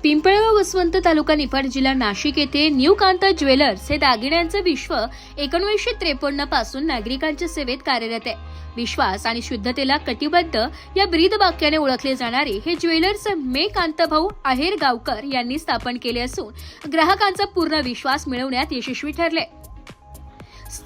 पिंपळगाव वसवंत तालुका निफाड जिल्हा नाशिक येथे new Kanta jewellers हे दागिन्यांचं विश्व 1953 पासून नागरिकांच्या सेवेत कार्यरत आहे। विश्वास आणि शुद्धतेला कटिबद्ध या ब्रीद वाक्याने ओळखले जाणारे हे ज्वेलर्स मे कांताभाऊ आहेर गावकर यांनी स्थापन केले असून ग्राहकांचा पूर्ण विश्वास मिळवण्यात यशस्वी ठरले।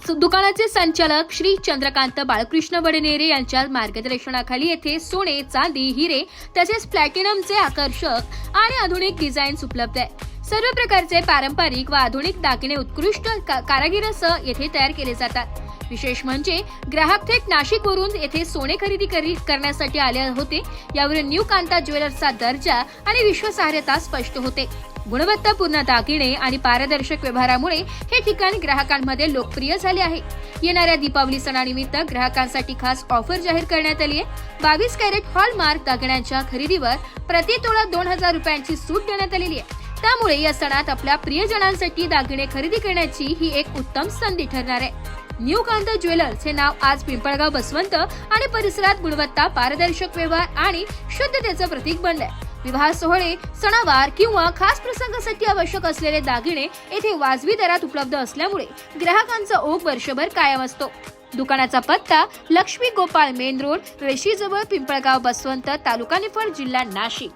दुकानाचे संचालक श्री चंद्रकांत बाळकृष्ण वडनेरे यांच्या मार्गदर्शनाखाली येथे सोने, चांदी, हिरे तसेच प्लॅटिनमचे आकर्षक आणि आधुनिक डिझाईन्स उपलब्ध आहे। सर्व प्रकारचे पारंपरिक व आधुनिक दागिने उत्कृष्ट कारागिरासह येथे तयार केले जातात। विशेष म्हणजे ग्राहक थेट नाशिकवरून येथे सोने खरेदी करण्यासाठी आले होते। यावरून न्यू कांता ज्वेलर्सचा दर्जा आणि विश्वासार्हता स्पष्ट होते। गुणवत्तापूर्ण दागिने आणि पारदर्शक व्यवहारामुळे हे ठिकाण ग्राहकांमध्ये लोकप्रिय झाले आहे। येणाऱ्या दीपावली सणानिमित्त ग्राहकांसाठी खास ऑफर जाहीर करण्यात आली आहे। 22 कॅरेट हॉलमार्क दागिन्यांच्या खरेदीवर प्रति तोळा 2000 रुपयांची सूट देण्यात आलेली आहे। त्यामुळे या सणात आपल्या प्रियजनांसाठी दागिने खरेदी करण्याची ही एक उत्तम संधी ठरणार आहे। न्यू कांता ज्वेलर्स हे नाव आज पिंपळगाव बसवंत आणि परिसरात गुणवत्ता, पारदर्शक व्यवहार आणि शुद्धतेचं प्रतीक बनलंय। विवाह सोहळे, सणावार किंवा खास प्रसंगासाठी आवश्यक असलेले दागिने येथे वाजवी दरात उपलब्ध असल्यामुळे ग्राहकांचा ओघ वर्षभर कायम असतो। दुकानाचा पत्ता लक्ष्मी गोपाळ मेन रोड, रेशीजवळ, पिंपळगाव बसवंत, तालुका निफाड, जिल्हा नाशिक।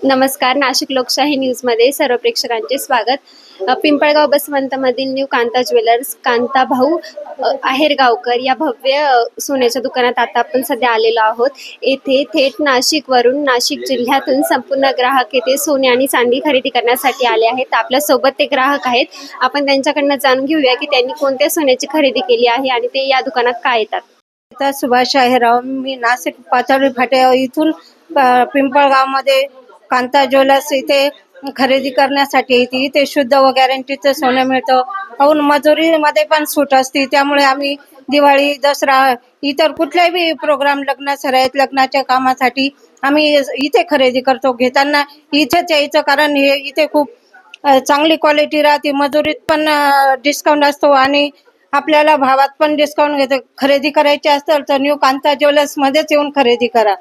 नमस्कार, नाशिक लोकशाही न्यूज मध्ये सर्व प्रेक्षकांचे स्वागत। पिंपळगाव बसवंत मधील न्यू कांता ज्वेलर्स कांताभाऊ आहेर गावकर या भव्य सोन्याच्या दुकानात आता आपण सध्या आलेलो आहोत। येथे थेट नाशिक वरून, नाशिक जिल्ह्यातून संपूर्ण ग्राहक येथे सोने आणि चांदी खरेदी करण्यासाठी आले आहेत। आपल्या सोबत ते ग्राहक आहेत, आपण त्यांच्याकडनं जाणून घेऊया की त्यांनी कोणत्या सोन्याची खरेदी केली आहे आणि ते या दुकानात का येतात। सुभाष आहेराव, मी नाशिक पाथर्डी फाट्या इथून पिंपळगाव मध्ये कांता ज्वेलर्स इथे खरेदी करण्यासाठी येते। इथे शुद्ध व गॅरंटीचं सोनं मिळतं। काहून मजुरीमध्ये पण सूट असते, त्यामुळे आम्ही दिवाळी, दसरा, इतर कुठल्याही प्रोग्राम, लग्न सराईत, लग्नाच्या कामासाठी आम्ही इथे खरेदी करतो। घेताना इथेच यायचं, कारण हे इथे खूप चांगली क्वालिटी राहते। मजुरीत पण डिस्काउंट असतो आणि आपल्याला भावात पण डिस्काउंट घेतो। खरेदी करायची असेल तर न्यू कांता ज्वेलर्स मध्येच येऊन खरेदी करा।